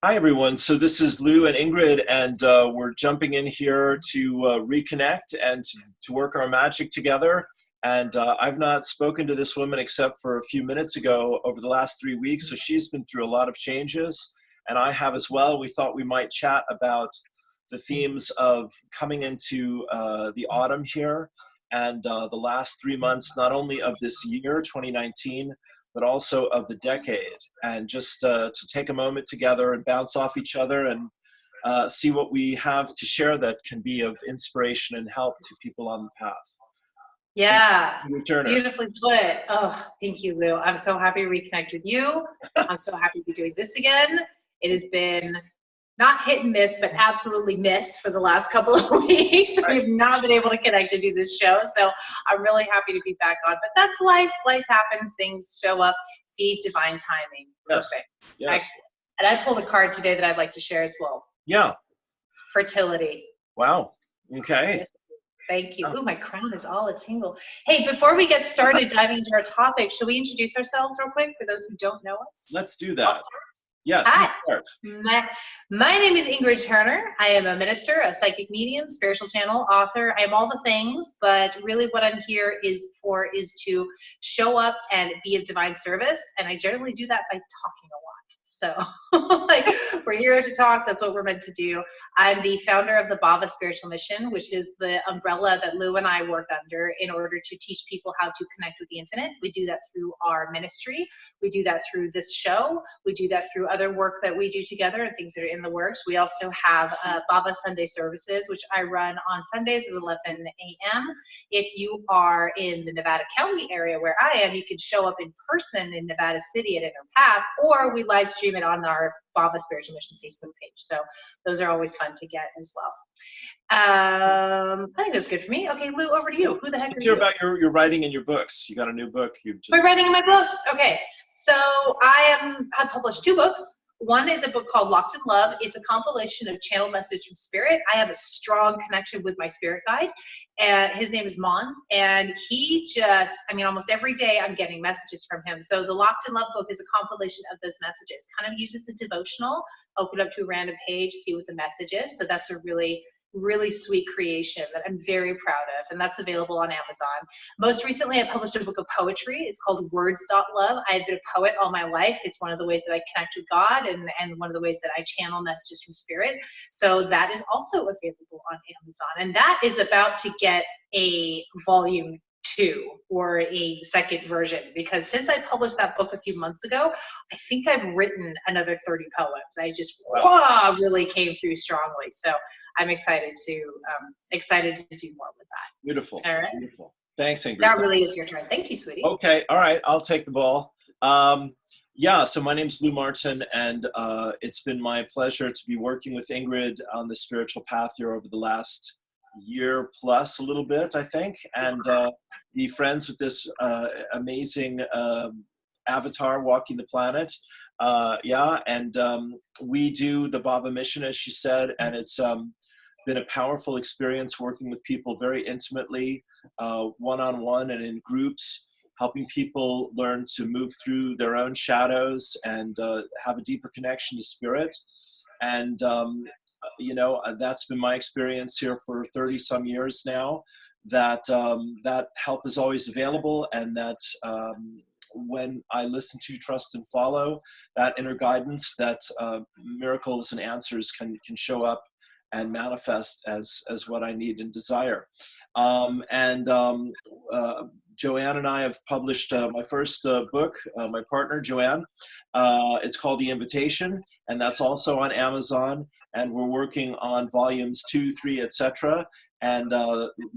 Hi, everyone. So this is Lou and Ingrid, and we're jumping in here to reconnect and to work our magic together. And I've not spoken to this woman except for a few minutes ago over the last 3 weeks. So she's been through a lot of changes, and I have as well. We thought we might chat about the themes of coming into the autumn here and the last 3 months, not only of this year, 2019, but also of the decade, and just to take a moment together and bounce off each other and see what we have to share that can be of inspiration and help to people on the path. Yeah, beautifully put. Oh, thank you, Lou. I'm so happy to reconnect with you. I'm so happy to be doing this again. It has been not hit and miss, but absolutely miss for the last couple of weeks. Right. We've not been able to connect to do this show, so I'm really happy to be back on. But that's life. Life happens. Things show up. See divine timing. Yes. Perfect. Yes. Excellent. And I pulled a card today that I'd like to share as well. Yeah. Fertility. Wow. Okay. Yes. Thank you. Ooh, my crown is all a tingle. Hey, before we get started diving into our topic, should we introduce ourselves real quick for those who don't know us? Let's do that. Yes. Hi. My name is Ingrid Turner. I am a minister, a psychic medium, spiritual channel, author. I am all the things, but really what I'm here is to show up and be of divine service. And I generally do that by talking a lot. So like we're here to talk. That's what we're meant to do. I'm the founder of the Bhava Spiritual Mission, which is the umbrella that Lou and I work under in order to teach people how to connect with the infinite. We do that through our ministry. We do that through this show. We do that through other work that we do together and things that are in the works. We also have Bhava Sunday services, which I run on Sundays at 11 a.m. If you are in the Nevada County area where I am, you can show up in person in Nevada City at Inner Path, or we live stream it on our Bhava Spiritual Mission Facebook page. So those are always fun to get as well. I think that's good for me. Okay, Lou, over to you. Who the heck are you? About your writing in your books. You got a new book. We're writing in my books. Okay, so I have published 2 books. One is a book called Locked in Love. It's a compilation of channeled messages from spirit. I have a strong connection with my spirit guide, and his name is Mons, and he just, almost every day I'm getting messages from him. So the Locked in Love book is a compilation of those messages, kind of uses the devotional, open up to a random page, see what the message is. So that's a really sweet creation that I'm very proud of, and that's available on Amazon. Most recently, I published a book of poetry. It's called Words.Love. I have been a poet all my life. It's one of the ways that I connect with God and one of the ways that I channel messages from spirit. So that is also available on Amazon, and that is about to get a volume 2 or a second version, because since I published that book a few months ago, I think I've written another 30 poems. I just really came through strongly. So I'm excited to do more with that. Beautiful. All right. Beautiful. Thanks, Ingrid. That really is your turn. Thank you, sweetie. Okay. All right. I'll take the ball. Yeah, so my name's Lou Martin, and it's been my pleasure to be working with Ingrid on the spiritual path here over the last year plus a little bit, I think, and be friends with this amazing avatar walking the planet. We do the Bhava mission, as she said, and it's been a powerful experience working with people very intimately, one-on-one and in groups, helping people learn to move through their own shadows and have a deeper connection to spirit. And, that's been my experience here for 30 some years now, that that help is always available, and that when I listen to, trust, and follow that inner guidance, that miracles and answers can show up and manifest as what I need and desire. Joanne and I have published my first book, my partner, Joanne. It's called The Invitation, and that's also on Amazon. And we're working on volumes 2, 3, etc. And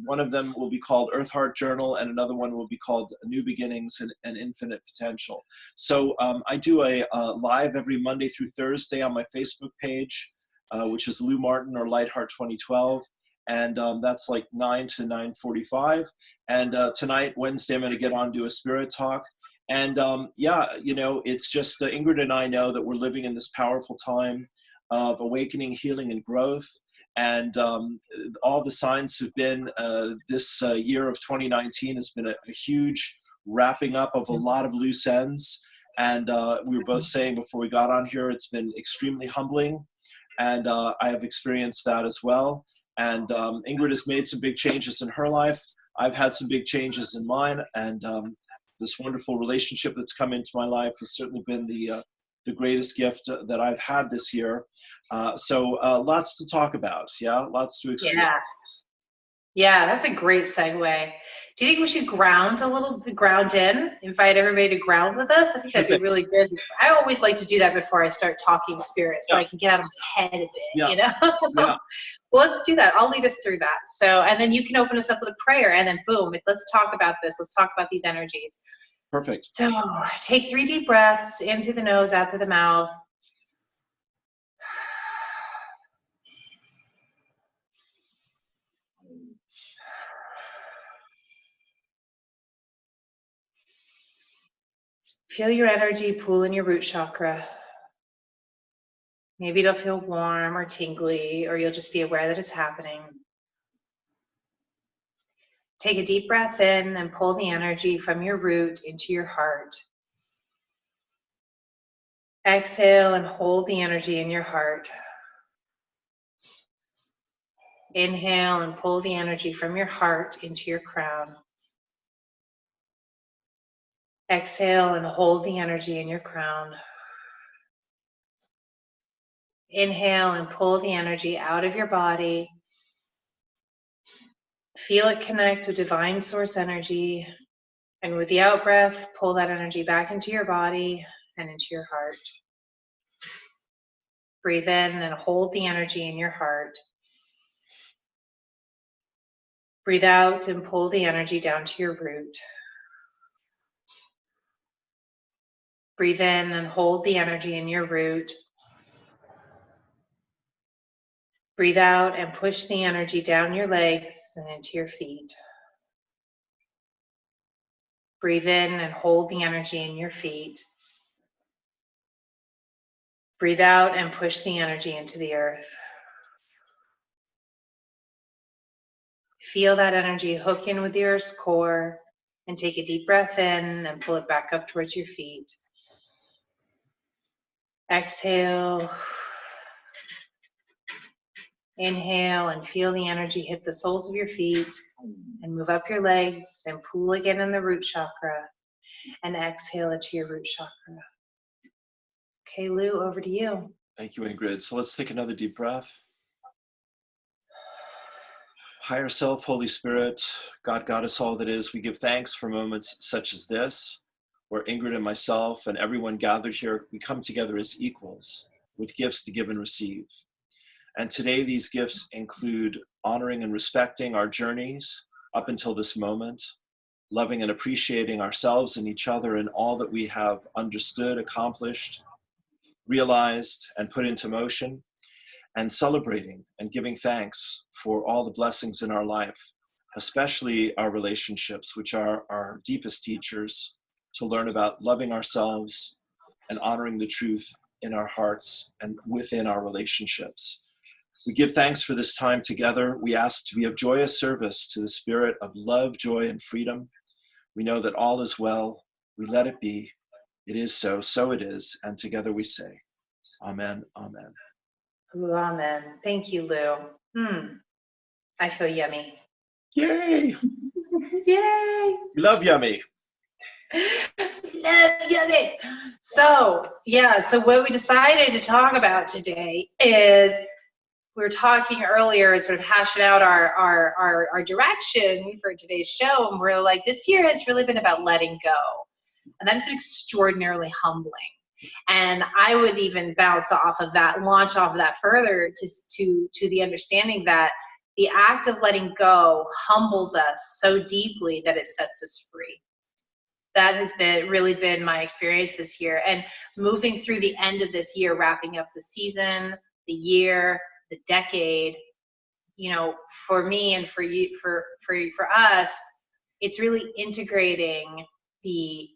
one of them will be called Earth Heart Journal, and another one will be called New Beginnings and Infinite Potential. So I do a live every Monday through Thursday on my Facebook page, which is Lou Martin or Lightheart 2012. And that's like 9 to 9:45. And tonight, Wednesday, I'm going to get on to a spirit talk. And it's just Ingrid and I know that we're living in this powerful time of awakening, healing, and growth. And all the signs have been this year of 2019 has been a huge wrapping up of a lot of loose ends. And we were both saying before we got on here, it's been extremely humbling. And I have experienced that as well. And Ingrid has made some big changes in her life. I've had some big changes in mine. And this wonderful relationship that's come into my life has certainly been the greatest gift that I've had this year. So lots to talk about. Yeah, lots to experience. Yeah. Yeah, that's a great segue. Do you think we should ground in, invite everybody to ground with us? I think that'd be really good. I always like to do that before I start talking spirit, so I can get out of my head a bit, you know? Yeah. Well, let's do that. I'll lead us through that. So, and then you can open us up with a prayer, and then boom, let's talk about this. Let's talk about these energies. Perfect. So take 3 deep breaths in through the nose, out through the mouth. Feel your energy pool in your root chakra. Maybe it'll feel warm or tingly, or you'll just be aware that it's happening. Take a deep breath in and pull the energy from your root into your heart. Exhale and hold the energy in your heart. Inhale and pull the energy from your heart into your crown. Exhale and hold the energy in your crown. Inhale and pull the energy out of your body. Feel it connect to divine source energy. And with the out breath, pull that energy back into your body and into your heart. Breathe in and hold the energy in your heart. Breathe out and pull the energy down to your root. Breathe in and hold the energy in your root. Breathe out and push the energy down your legs and into your feet. Breathe in and hold the energy in your feet. Breathe out and push the energy into the earth. Feel that energy hook in with the earth's core and take a deep breath in and pull it back up towards your feet. Exhale. Inhale and feel the energy hit the soles of your feet and move up your legs and pool again in the root chakra and exhale it to your root chakra. Okay, Lou, over to you. Thank you, Ingrid. So let's take another deep breath. Higher self, Holy Spirit, God, Goddess, all that is, we give thanks for moments such as this, where Ingrid and myself and everyone gathered here, we come together as equals with gifts to give and receive. And today these gifts include honoring and respecting our journeys up until this moment, loving and appreciating ourselves and each other and all that we have understood, accomplished, realized, and put into motion, and celebrating and giving thanks for all the blessings in our life, especially our relationships, which are our deepest teachers, to learn about loving ourselves and honoring the truth in our hearts and within our relationships. We give thanks for this time together. We ask to be of joyous service to the spirit of love, joy, and freedom. We know that all is well. We let it be. It is so, so it is. And together we say, Amen, amen. Ooh, amen. Thank you, Lou. I feel yummy. Yay! Yay! We love yummy. Love yummy. So what we decided to talk about today is, we were talking earlier and sort of hashing out our direction for today's show, and we're like, this year has really been about letting go, and that has been extraordinarily humbling. And I would even launch off of that further to the understanding that the act of letting go humbles us so deeply that it sets us free. That has really been my experience this year, and moving through the end of this year, wrapping up the season, the year, the decade, for me and for you, for us, it's really integrating the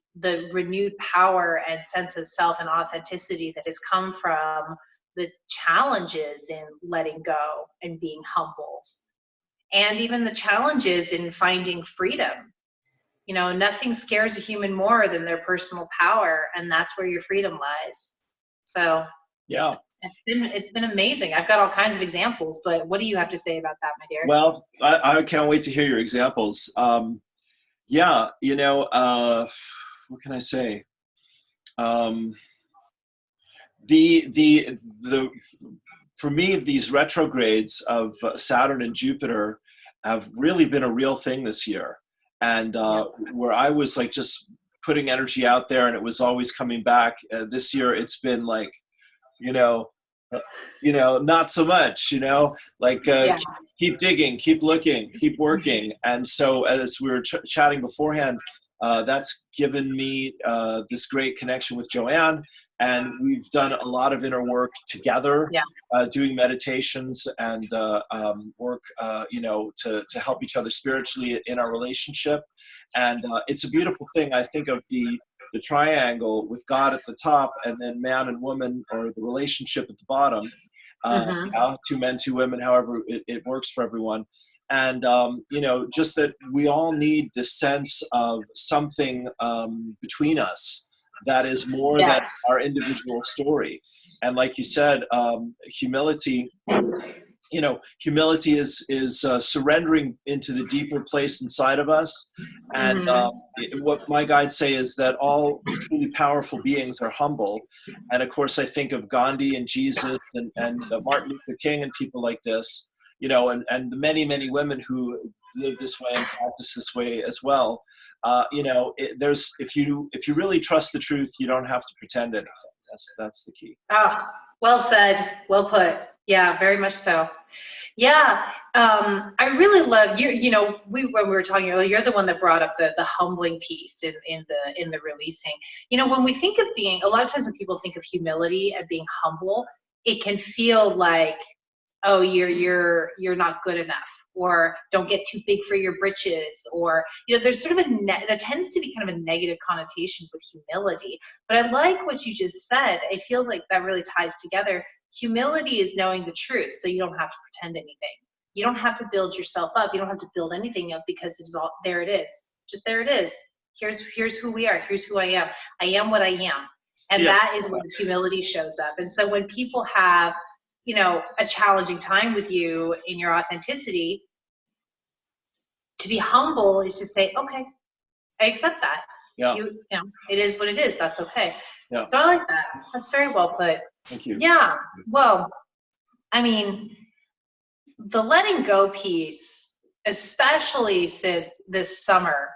renewed power and sense of self and authenticity that has come from the challenges in letting go and being humbled, and even the challenges in finding freedom. You know, nothing scares a human more than their personal power, and that's where your freedom lies. So Yeah. it's been amazing. I've got all kinds of examples, but what do you have to say about that, my dear? Well, I can't wait to hear your examples. Yeah, you know, what can I say? The for me, these retrogrades of Saturn and Jupiter have really been a real thing this year. And where I was like just putting energy out there and it was always coming back, this year it's been like, you know, not so much, like keep digging, keep looking, keep working. And so as we were chatting beforehand, that's given me this great connection with Joanne. And we've done a lot of inner work together, doing meditations and work, to help each other spiritually in our relationship. And it's a beautiful thing. I think of the triangle with God at the top and then man and woman, or the relationship at the bottom. Two men, two women, however it works for everyone. And, just that we all need this sense of something between us that is more than our individual story. And like you said, humility, humility is surrendering into the deeper place inside of us. And what my guides say is that all truly powerful beings are humble. And of course, I think of Gandhi and Jesus and Martin Luther King and people like this, and the many, many women who live this way and practice this way as well. There's if you really trust the truth, you don't have to pretend anything. That's the key. Oh, well said. Well put. Yeah, very much so. Yeah, I really love you. When we were talking earlier, you're the one that brought up the humbling piece in the releasing. When we think of being, a lot of times when people think of humility and being humble, it can feel like, oh, you're not good enough, or don't get too big for your britches, or there's sort of there tends to be kind of a negative connotation with humility. But I like what you just said. It feels like that really ties together. Humility is knowing the truth, so you don't have to pretend anything. You don't have to build yourself up. You don't have to build anything up, because it is all there. It is just there. It is. Here's who we are. Here's who I am. I am what I am, and that is where the humility shows up. And so when people have a challenging time with you in your authenticity, to be humble is to say, okay, I accept that. Yeah. It is what it is. That's okay. Yeah. So I like that. That's very well put. Thank you. Yeah. Well, I mean, the letting go piece, especially since this summer,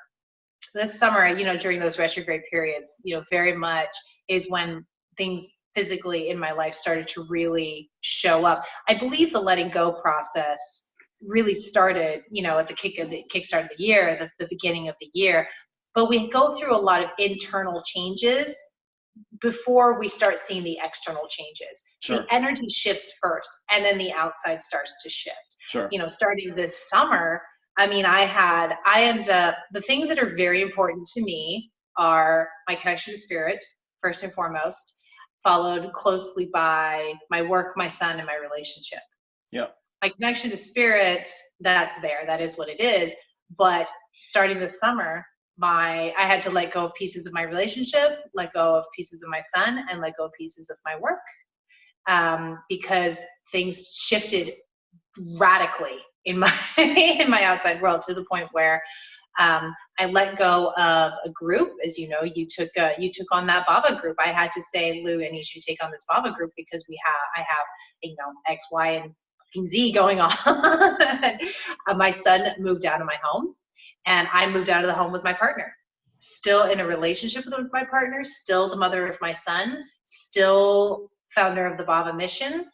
during those retrograde periods, very much is when things physically in my life started to really show up. I believe the letting go process really started, at the kickstart of the year, the beginning of the year. But we go through a lot of internal changes before we start seeing the external changes. Sure. The energy shifts first, and then the outside starts to shift. Sure. Starting this summer, I ended up, the things that are very important to me are my connection to spirit, first and foremost, followed closely by my work, my son, and my relationship. Yeah. My connection to spirit, that's there. That is what it is. But starting this summer, I had to let go of pieces of my relationship, let go of pieces of my son, and let go of pieces of my work, because things shifted radically in my in my outside world, to the point where I let go of a group. As you know, you took on that Bhava group. I had to say, Lou, I need you to take on this Bhava group, because I have X, Y, and Z going on. My son moved out of my home, and I moved out of the home with my partner. Still in a relationship with my partner, still the mother of my son, still founder of the Bhava Mission.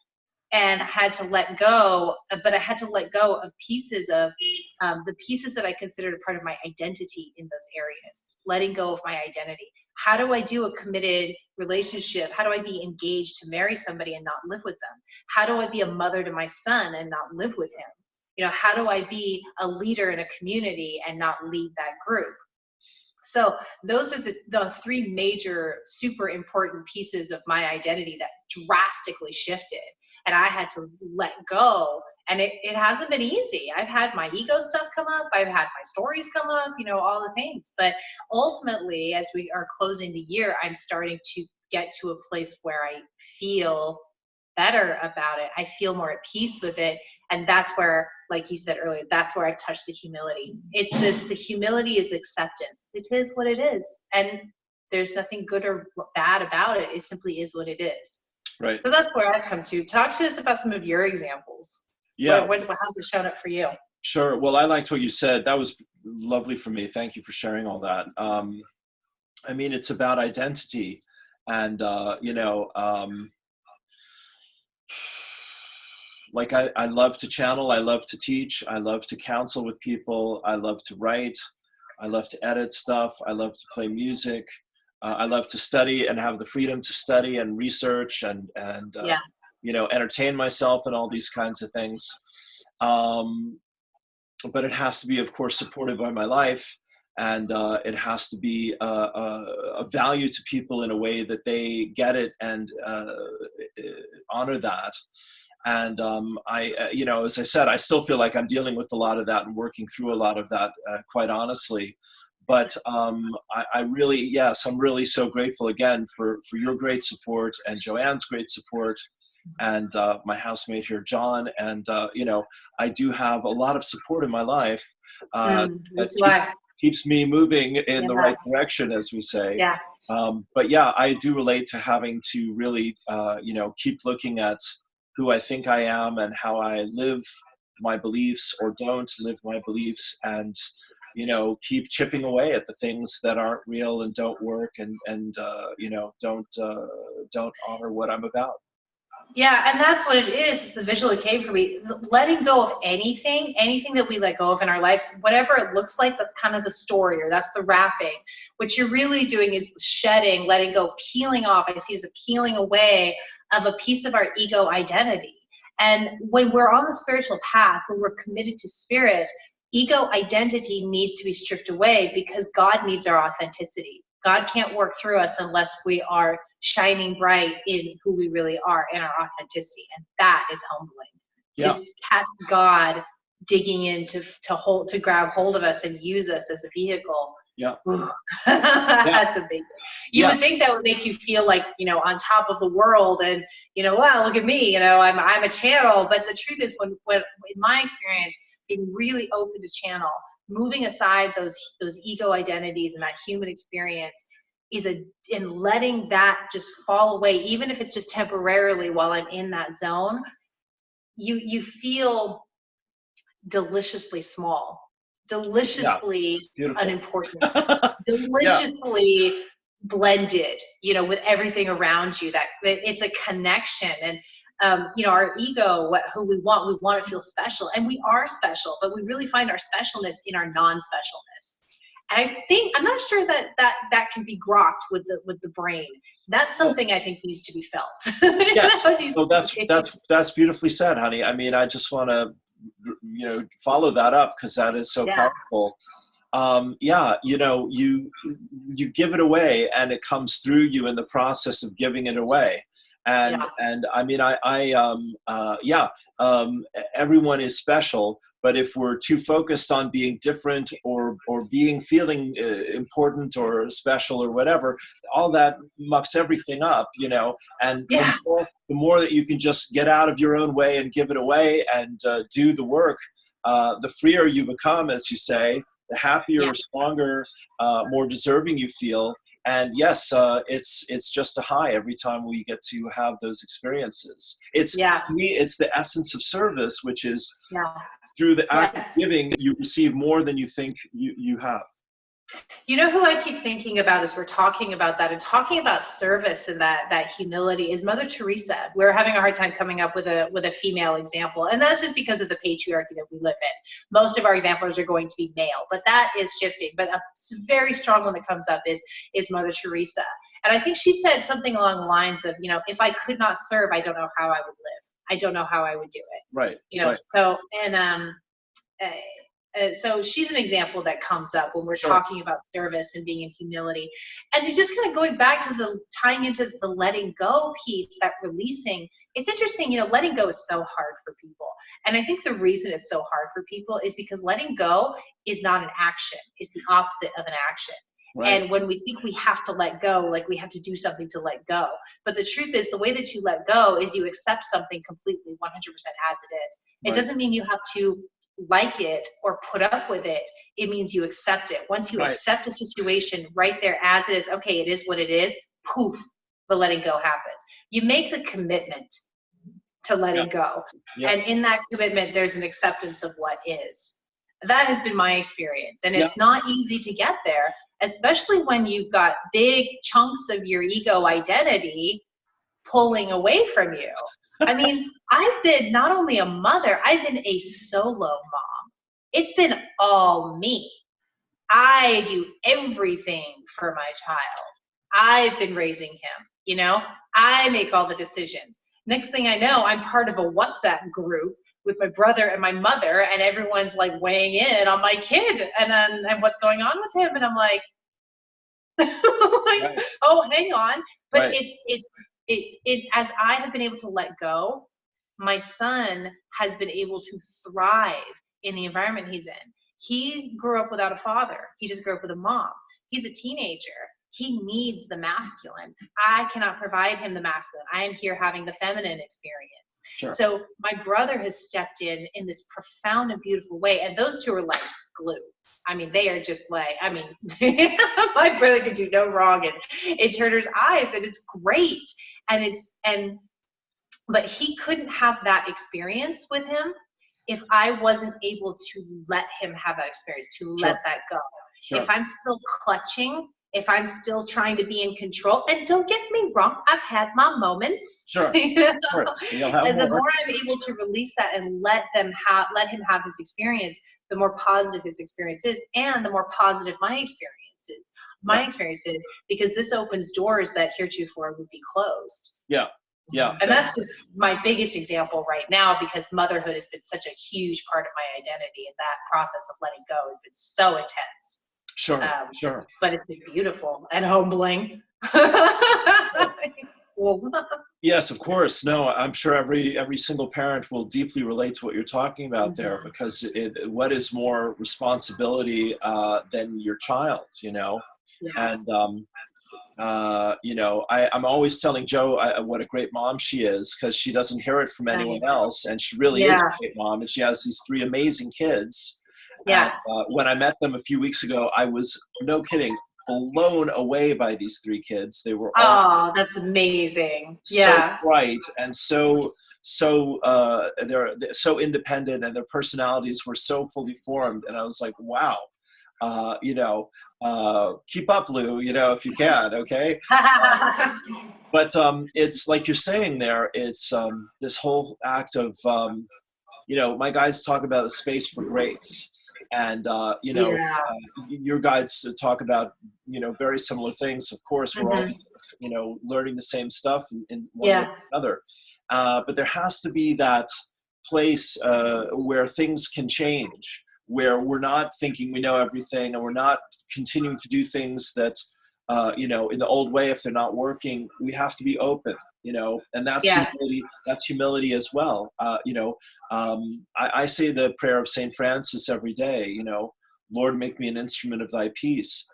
And I had to let go, but I had to let go of pieces of the pieces that I considered a part of my identity in those areas, letting go of my identity. How do I do a committed relationship? How do I be engaged to marry somebody and not live with them? How do I be a mother to my son and not live with him? How do I be a leader in a community and not lead that group? So those are the three major, super important pieces of my identity that drastically shifted. And I had to let go And it hasn't been easy. I've had my ego stuff come up. I've had my stories come up, all the things. But ultimately, as we are closing the year, I'm starting to get to a place where I feel better about it. I feel more at peace with it. And that's where, like you said earlier, that's where I've touched the humility. The humility is acceptance. It is what it is. And there's nothing good or bad about it. It simply is what it is. Right. So that's where I've come to. Talk to us about some of your examples. Yeah. How's it shown up for you? Sure. Well, I liked what you said. That was lovely for me. Thank you for sharing all that. I mean, it's about identity. And, like I love to channel. I love to teach. I love to counsel with people. I love to write. I love to edit stuff. I love to play music. I love to study and have the freedom to study and research and entertain myself and all these kinds of things. But it has to be, of course, supported by my life, and it has to be a value to people in a way that they get it and honor that. And as I said, I still feel like I'm dealing with a lot of that and working through a lot of that, quite honestly. But I'm really so grateful again for your great support and Joanne's great support, and my housemate here, John. And, I do have a lot of support in my life that keeps me moving in the right direction, as we say. Yeah. But yeah, I do relate to having to really, keep looking at who I think I am and how I live my beliefs or don't live my beliefs, and keep chipping away at the things that aren't real and don't work and don't honor what I'm about. Yeah, and that's what it is. It's the visual it came for me. Letting go of anything that we let go of in our life, whatever it looks like, that's kind of the story, or that's the wrapping. What you're really doing is shedding, letting go, peeling off. I see it as a peeling away of a piece of our ego identity. And when we're on the spiritual path, when we're committed to spirit, ego identity needs to be stripped away, because God needs our authenticity. God can't work through us unless we are shining bright in who we really are, in our authenticity. And that is humbling. Yeah. To catch God digging in to grab hold of us and use us as a vehicle. Yeah. That's a big thing. You would think that would make you feel like, on top of the world, and, wow, look at me, I'm a channel. But the truth is, when in my experience, being really open to channel, moving aside those ego identities and that human experience in letting that just fall away, even if it's just temporarily while I'm in that zone, you feel deliciously small, deliciously unimportant, deliciously blended, with everything around you. That it's a connection. And our ego, who we want to feel special, and we are special, but we really find our specialness in our non-specialness. And I'm not sure that can be grokked with the brain. That's something I think needs to be felt. Yes. So that's beautifully said, honey. I mean, I just want to, follow that up, because that is so powerful. You give it away, and it comes through you in the process of giving it away. And I mean, everyone is special, but if we're too focused on being different or feeling important or special or whatever, all that mucks everything up, and the more that you can just get out of your own way and give it away and do the work, the freer you become, as you say, the happier, stronger, more deserving you feel. And yes, it's just a high every time we get to have those experiences. To me, it's the essence of service, which is through the act of giving, you receive more than you think you have. You know who I keep thinking about as we're talking about that and talking about service and that humility is Mother Teresa. We're having a hard time coming up with a female example, and that's just because of the patriarchy that we live in. Most of our examples are going to be male, but that is shifting. But a very strong one that comes up is Mother Teresa. And I think she said something along the lines of, if I could not serve, I don't know how I would live. I don't know how I would do it. Right. So, and So she's an example that comes up when we're talking about service and being in humility. And it's just kind of going back to the tying into the letting go piece, that releasing. It's interesting, letting go is so hard for people. And I think the reason it's so hard for people is because letting go is not an action. It's the opposite of an action. Right. And when we think we have to let go, like we have to do something to let go. But the truth is, the way that you let go is you accept something completely 100% as it is. It doesn't mean you have to like it or put up with it. It means you accept it. Once you accept a situation right there as it is, okay, it is what it is, poof, the letting go happens. You make the commitment to letting go. And in that commitment, there's an acceptance of what is. That has been my experience. And it's not easy to get there, especially when you've got big chunks of your ego identity pulling away from you. I mean, I've been not only a mother, I've been a solo mom. It's been all me. I do everything for my child. I've been raising him, I make all the decisions. Next thing I know, I'm part of a WhatsApp group with my brother and my mother, and everyone's like weighing in on my kid and what's going on with him. And I'm like, oh, hang on. But it's as I have been able to let go, my son has been able to thrive in the environment he's in. He grew up without a father. He just grew up with a mom. He's a teenager. He needs the masculine. I cannot provide him the masculine. I am here having the feminine experience. Sure. So my brother has stepped in this profound and beautiful way. And those two are like glue. I mean, they are just like, my brother could do no wrong in Turner's eyes, and it's great. But he couldn't have that experience with him if I wasn't able to let him have that experience, to let that go. Sure. If I'm still clutching, if I'm still trying to be in control, and don't get me wrong, I've had my moments. Sure. Of course. And the more I'm able to release that and let him have his experience, the more positive his experience is, and the more positive my experience is. Because this opens doors that heretofore would be closed. Yeah. Yeah. And that's just my biggest example right now, because motherhood has been such a huge part of my identity, and that process of letting go has been so intense. Sure. But it's been beautiful and humbling. Yes, of course. No, I'm sure every single parent will deeply relate to what you're talking about there, because what is more responsibility than your child, Yeah. And, I'm always telling Jo what a great mom she is, because she doesn't hear it from anyone else. And she really is a great mom. And she has these 3 amazing kids. Yeah. And, when I met them a few weeks ago, I was, no kidding, blown away by these 3 kids. They were all that's amazing. So bright and so they're so independent, and their personalities were so fully formed. And I was like, wow, keep up, Lou, if you can, okay? But it's like you're saying there, it's this whole act of, my guides talk about the space for grace. And, your guides talk about, very similar things. Of course, we're all, learning the same stuff in one way or another. But there has to be that place where things can change, where we're not thinking we know everything, and we're not continuing to do things that, in the old way. If they're not working, we have to be open. And that's humility. That's humility as well. I say the prayer of St. Francis every day, Lord, make me an instrument of thy peace.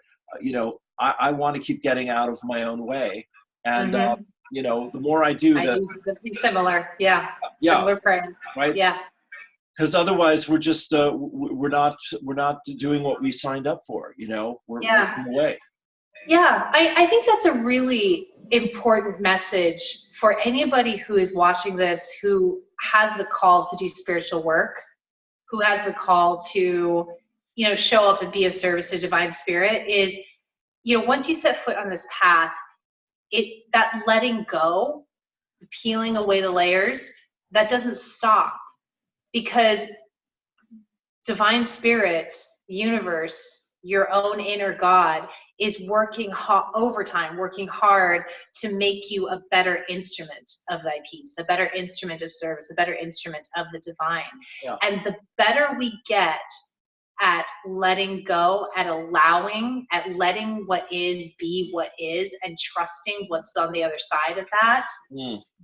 I want to keep getting out of my own way. And, the more I do that. do something similar. Yeah. Similar prayer. Right. Yeah. Because otherwise we're just, we're not doing what we signed up for, we're moving away. Yeah. I think that's a really important message for anybody who is watching this, who has the call to do spiritual work, who has the call to, show up and be of service to divine spirit, is, once you set foot on this path, that letting go, peeling away the layers, that doesn't stop, because divine spirit, the universe, your own inner God is working overtime, working hard to make you a better instrument of thy peace, a better instrument of service, a better instrument of the divine. Yeah. And the better we get at letting go, at allowing, at letting what is be what is, and trusting what's on the other side of that,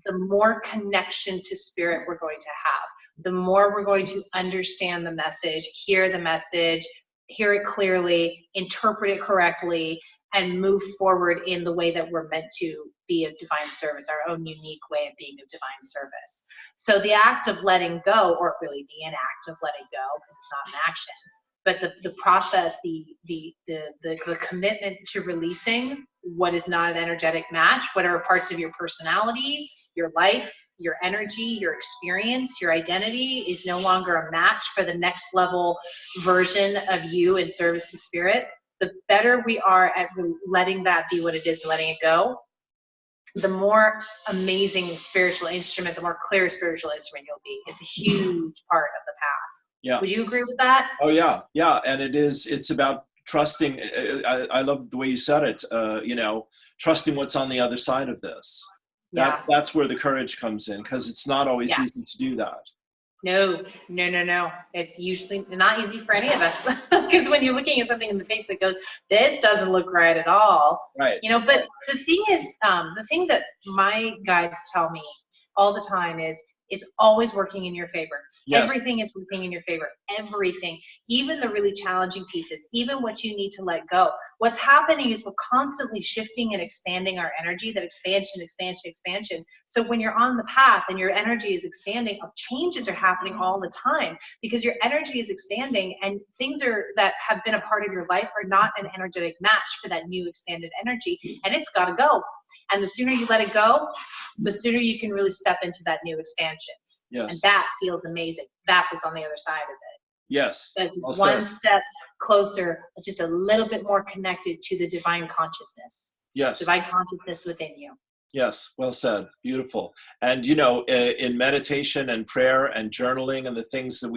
the more connection to spirit we're going to have. The more we're going to understand the message, hear it clearly, interpret it correctly, and move forward in the way that we're meant to be of divine service, our own unique way of being of divine service. So the act of letting go, or really be an act of letting go, because it's not an action, but the process, the commitment to releasing what is not an energetic match, whatever parts of your personality, your life, your energy, your experience, your identity is no longer a match for the next level version of you in service to spirit. The better we are at letting that be what it is, letting it go, the more amazing spiritual instrument, the more clear spiritual instrument you'll be. It's a huge part of the path. Yeah. Would you agree with that? Oh yeah. Yeah. And it's about trusting. I love the way you said it, trusting what's on the other side of this. That's where the courage comes in, because it's not always easy to do that. No. It's usually not easy for any of us, because when you're looking at something in the face that goes, this doesn't look right at all. Right. But the thing is, the thing that my guides tell me all the time is, it's always working in your favor. Yes. Everything is working in your favor. Everything, even the really challenging pieces, even what you need to let go. What's happening is we're constantly shifting and expanding our energy, that expansion. So when you're on the path and your energy is expanding, changes are happening all the time, because your energy is expanding, and things that have been a part of your life are not an energetic match for that new expanded energy, and it's got to go. And the sooner you let it go, the sooner you can really step into that new expansion. Yes. And that feels amazing. That's what's on the other side of it. Yes. That's one step closer, just a little bit more connected to the divine consciousness. Yes. Divine consciousness within you. Yes. Well said. Beautiful. And, in meditation and prayer and journaling and the things that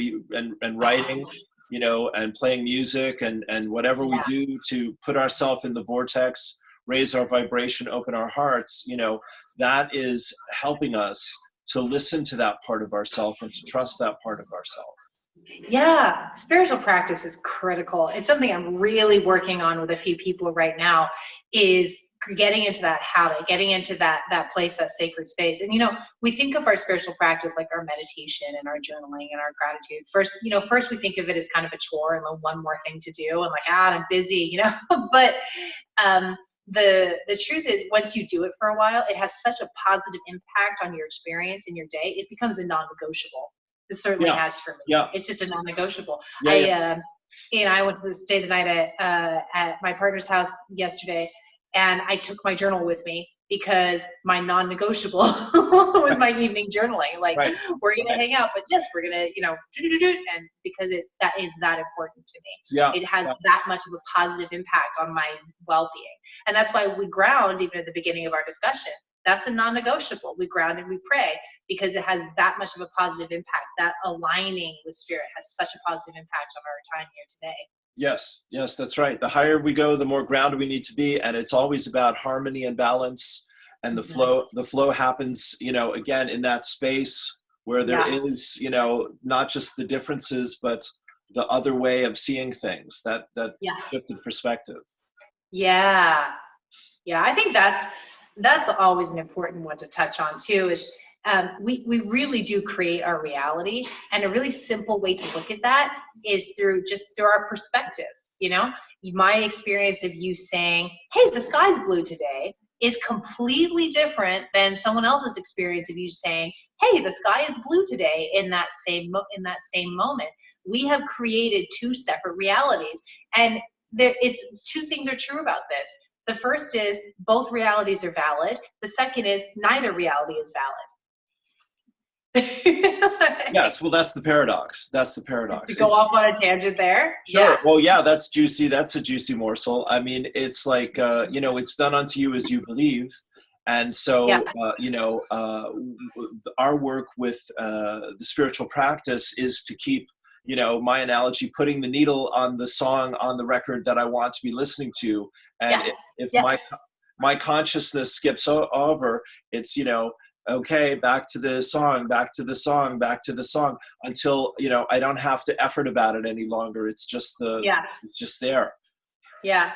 and writing, and playing music and whatever we do to put ourselves in the vortex, raise our vibration, open our hearts, that is helping us to listen to that part of ourselves and to trust that part of ourselves. Yeah, spiritual practice is critical. It's something I'm really working on with a few people right now, is getting into that habit, getting into that place, that sacred space. And, we think of our spiritual practice like our meditation and our journaling and our gratitude. First we think of it as kind of a chore and one more thing to do, and like, I'm busy, but, the truth is, once you do it for a while, it has such a positive impact on your experience in your day. It becomes a non-negotiable. This certainly has for me. Yeah. It's just a non-negotiable. Yeah, I went to stay the night at my partner's house yesterday, and I took my journal with me, because my non-negotiable was my evening journaling. Like, we're going to hang out, but yes, we're going to, and because that is that important to me. Yeah. It has that much of a positive impact on my well-being. And that's why we ground, even at the beginning of our discussion. That's a non-negotiable. We ground and we pray, because it has that much of a positive impact. That aligning with spirit has such a positive impact on our time here today. Yes, that's right. The higher we go, the more grounded we need to be. And it's always about harmony and balance. And the flow happens, again, in that space where there is, not just the differences, but the other way of seeing things, that shifted perspective. Yeah. I think that's always an important one to touch on too, is we really do create our reality. And a really simple way to look at that is through our perspective. My experience of you saying, hey, the sky's blue today, is completely different than someone else's experience of you saying, hey, the sky is blue today, in that same moment. We have created two separate realities. And two things are true about this. The first is both realities are valid. The second is neither reality is valid. Yes, well, that's the paradox. To go off on a tangent there. Sure. Yeah. Well, yeah, that's juicy. That's a juicy morsel. I mean, it's like, it's done unto you as you believe. And so, our work with the spiritual practice is to keep, my analogy, putting the needle on the song on the record that I want to be listening to. And if my consciousness skips over, it's, okay, back to the song, back to the song, back to the song, until, you know, I don't have to effort about it any longer. It's just it's just there. Yeah.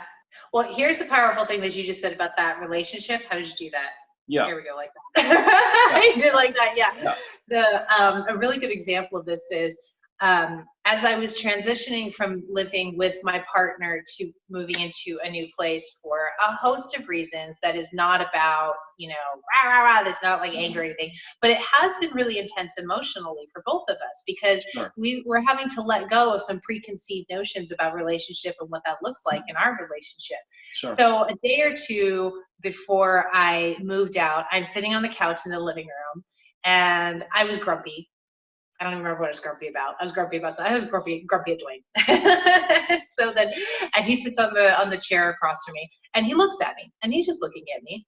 Well, here's the powerful thing that you just said about that relationship. How did you do that? Yeah. Here we go, like that. Yeah. You did like that, yeah. Yeah. A really good example of this is as I was transitioning from living with my partner to moving into a new place for a host of reasons that is not about, you know, rah, rah, rah, there's not like anger or anything, but it has been really intense emotionally for both of us because Sure. we were having to let go of some preconceived notions about relationship and what that looks like in our relationship. Sure. So a day or two before I moved out, I'm sitting on the couch in the living room and I was grumpy. I don't even remember what I was grumpy about. I was grumpy about something. I was grumpy at Dwayne. So then, and he sits on the chair across from me, and he looks at me, and he's just looking at me,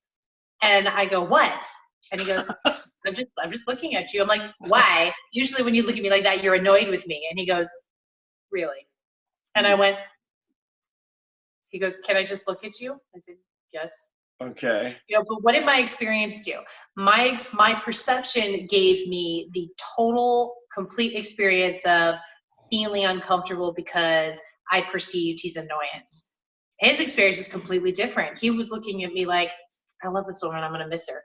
and I go, "What?" And he goes, "I'm just looking at you." I'm like, "Why?" Usually, when you look at me like that, you're annoyed with me. And he goes, "Really?" And I went. He goes, "Can I just look at you?" I said, "Yes." Okay. You know, but what did my experience do? My perception gave me the total, complete experience of feeling uncomfortable because I perceived his annoyance. His experience was completely different. He was looking at me like, I love this woman, I'm going to miss her.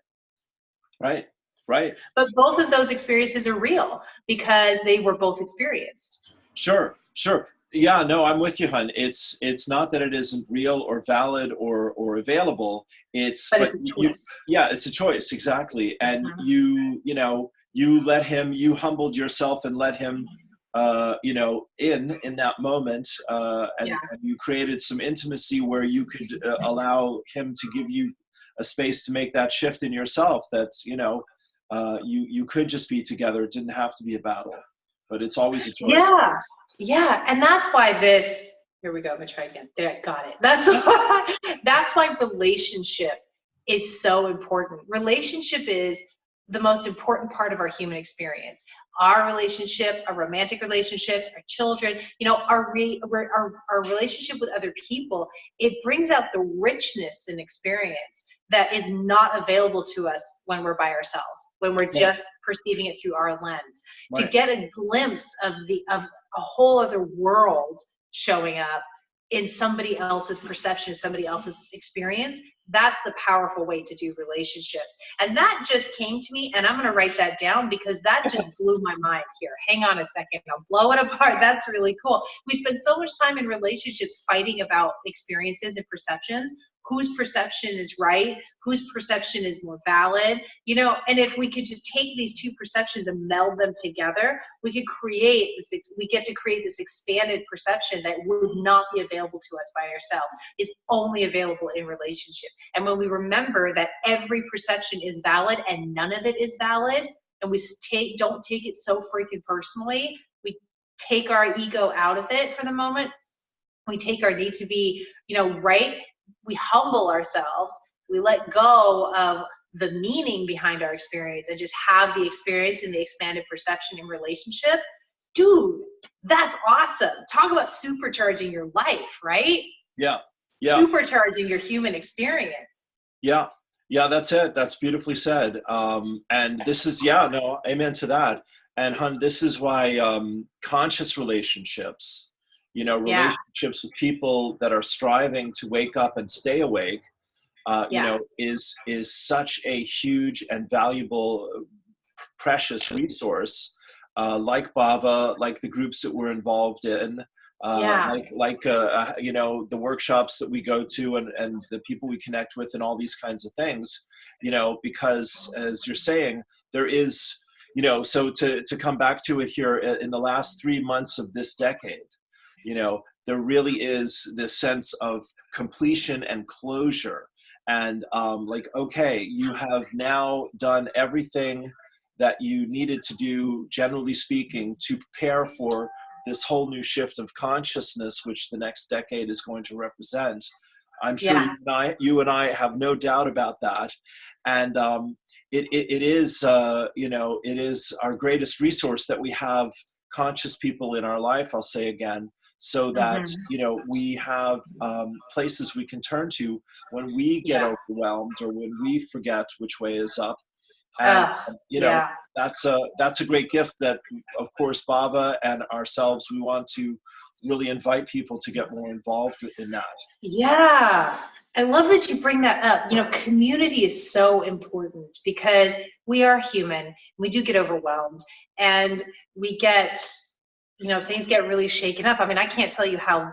Right. Right. But both of those experiences are real because they were both experienced. Sure. Sure. Yeah, no, I'm with you, hon. It's not that it isn't real or valid or available. It's a choice. Yeah, it's a choice, exactly. And you know, you humbled yourself and let him, you know, in that moment, and you created some intimacy where you could allow him to give you a space to make that shift in yourself. That, you know, you could just be together. It didn't have to be a battle, but it's always a choice. Yeah. Yeah, and that's why here we go, I'm gonna try again. There, got it. That's why relationship is so important. Relationship is the most important part of our human experience. Our relationship, our romantic relationships, our children, you know, our relationship with other people, it brings out the richness and experience that is not available to us when we're by ourselves, when we're just perceiving it through our lens. Right. To get a glimpse of a whole other world showing up in somebody else's perception, somebody else's experience, that's the powerful way to do relationships. And that just came to me, and I'm going to write that down because that just blew my mind here. Hang on a second. I'll blow it apart. That's really cool. We spend so much time in relationships fighting about experiences and perceptions. Whose perception is right? Whose perception is more valid? You know, and if we could just take these two perceptions and meld them together, we get to create this expanded perception that would not be available to us by ourselves. It's only available in relationship. And when we remember that every perception is valid and none of it is valid, and we don't take it so freaking personally, we take our ego out of it for the moment. We take our need to be, you know, right. We humble ourselves. We let go of the meaning behind our experience and just have the experience and the expanded perception in relationship. Dude, that's awesome. Talk about supercharging your life, right? Yeah. Yeah. Supercharging your human experience. Yeah. Yeah, that's it. That's beautifully said. And this is, amen to that. And hun, this is why conscious relationships, you know, relationships with people that are striving to wake up and stay awake, you know, is such a huge and valuable, precious resource, like Bhava, like the groups that we're involved in, you know, the workshops that we go to and the people we connect with and all these kinds of things, you know, because as you're saying, there is, you know, so to come back to it here in the last 3 months of this decade, you know, there really is this sense of completion and closure. And like, okay, you have now done everything that you needed to do, generally speaking, to prepare for this whole new shift of consciousness, which the next decade is going to represent. I'm sure you and I have no doubt about that. And it is, you know, it is our greatest resource that we have conscious people in our life, I'll say again, so that, you know, we have places we can turn to when we get overwhelmed or when we forget which way is up. And, you know, yeah. that's a great gift that, of course, Bhava and ourselves, we want to really invite people to get more involved in that. Yeah. I love that you bring that up. You know, community is so important because we are human. We do get overwhelmed and we get, you know, things get really shaken up. I mean, I can't tell you how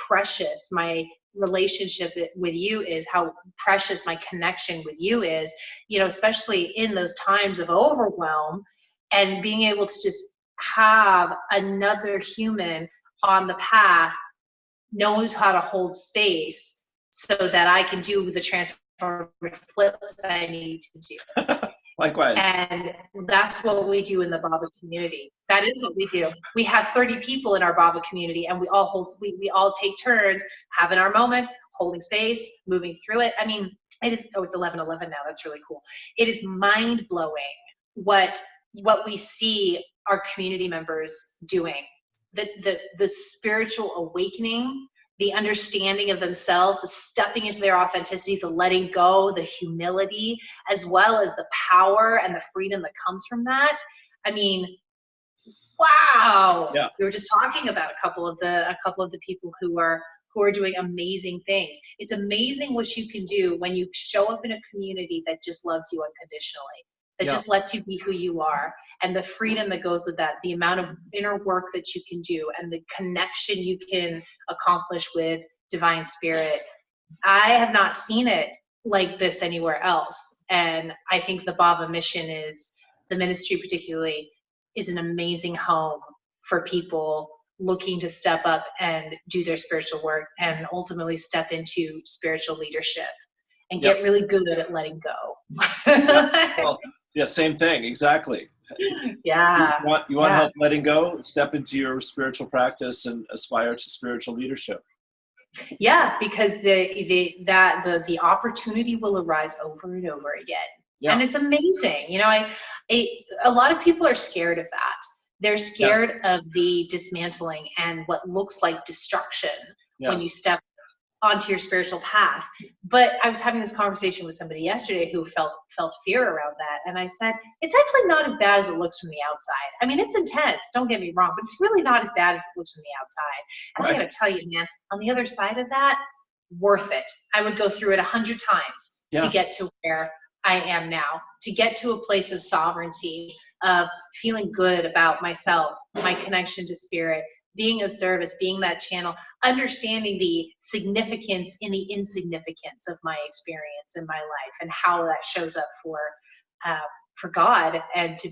precious my relationship with you is, how precious my connection with you is, you know, especially in those times of overwhelm, and being able to just have another human on the path knows how to hold space so that I can do the transformative flips I need to do. Likewise. And that's what we do in the Bhava community. That is what we do. We have 30 people in our Bhava community, and we all take turns having our moments, holding space, moving through it. I mean, it's 11:11 now. That's really cool. It is mind blowing what we see our community members doing. The spiritual awakening, the understanding of themselves, the stepping into their authenticity, the letting go, the humility, as well as the power and the freedom that comes from that. I mean, wow. Yeah. We were just talking about a couple of the people who are doing amazing things. It's amazing what you can do when you show up in a community that just loves you unconditionally, that just lets you be who you are, and the freedom that goes with that, the amount of inner work that you can do, and the connection you can accomplish with divine spirit. I have not seen it like this anywhere else. And I think the Bhava mission the ministry particularly, is an amazing home for people looking to step up and do their spiritual work and ultimately step into spiritual leadership and get really good at letting go. Well, same thing, exactly. Yeah. You want help letting go? Step into your spiritual practice and aspire to spiritual leadership. Yeah, because the opportunity will arise over and over again. Yeah. And it's amazing. You know, a lot of people are scared of that. They're scared of the dismantling and what looks like destruction when you step onto your spiritual path. But I was having this conversation with somebody yesterday who felt fear around that. And I said, it's actually not as bad as it looks from the outside. I mean, it's intense, don't get me wrong, but it's really not as bad as it looks from the outside. And I got to tell you, man, on the other side of that, worth it. I would go through it 100 times to get to where I am now, to get to a place of sovereignty, of feeling good about myself, my connection to spirit, being of service, being that channel, understanding the significance in the insignificance of my experience in my life and how that shows up for God, and to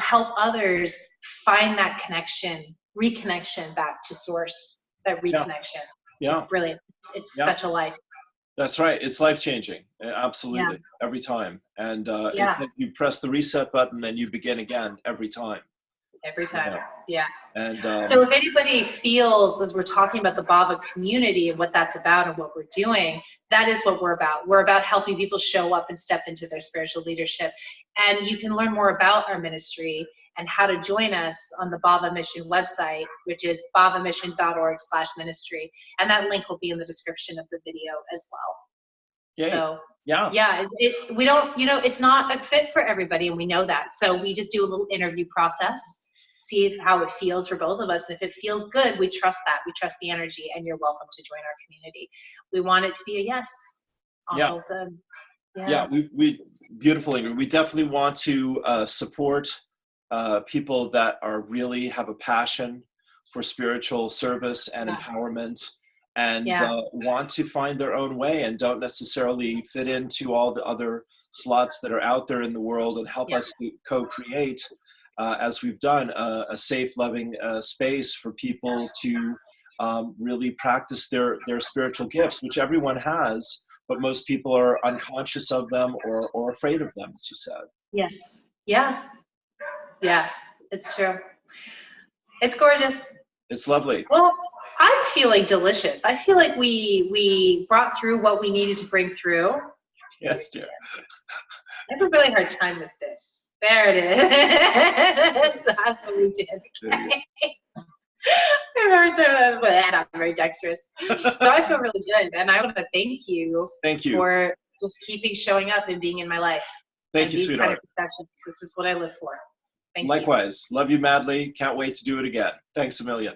help others find that reconnection back to source, that reconnection. Yeah. It's brilliant. It's such a life. That's right. It's life-changing. Absolutely. Every time. And it's like you press the reset button and you begin again every time. Every time. Yeah. And so if anybody feels, as we're talking about the Bhava community and what that's about and what we're doing, that is what we're about. We're about helping people show up and step into their spiritual leadership. And you can learn more about our ministry and how to join us on the Bhava Mission website, which is bhavamission.org/ministry. And that link will be in the description of the video as well. Yay. So we don't, it's not a fit for everybody, and we know that. So we just do a little interview process, see how it feels for both of us. And if it feels good, we trust that. We trust the energy, and you're welcome to join our community. We want it to be a yes on both of them. Yeah, we beautiful, Ingrid. We definitely want to support people that really have a passion for spiritual service and empowerment, and want to find their own way and don't necessarily fit into all the other slots that are out there in the world, and help us to co-create, as we've done, a safe, loving space for people to really practice their spiritual gifts, which everyone has, but most people are unconscious of them or afraid of them, as you said. Yes. Yeah. Yeah, it's true. It's gorgeous. It's lovely. Well, I'm feeling delicious. I feel like we brought through what we needed to bring through. Yes, dear. I have a really hard time with this. There it is. That's what we did. Okay. I remember time, but I'm very dexterous. So I feel really good, and I want to thank you. Thank you for just keeping showing up and being in my life. Thank you, these sweetheart. kind of professions, this is what I live for. Thank you. Likewise. Love you madly. Can't wait to do it again. Thanks a million.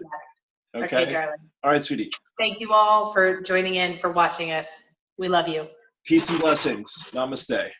Yeah. Okay, darling. All right, sweetie. Thank you all for joining in, for watching us. We love you. Peace and blessings. Namaste.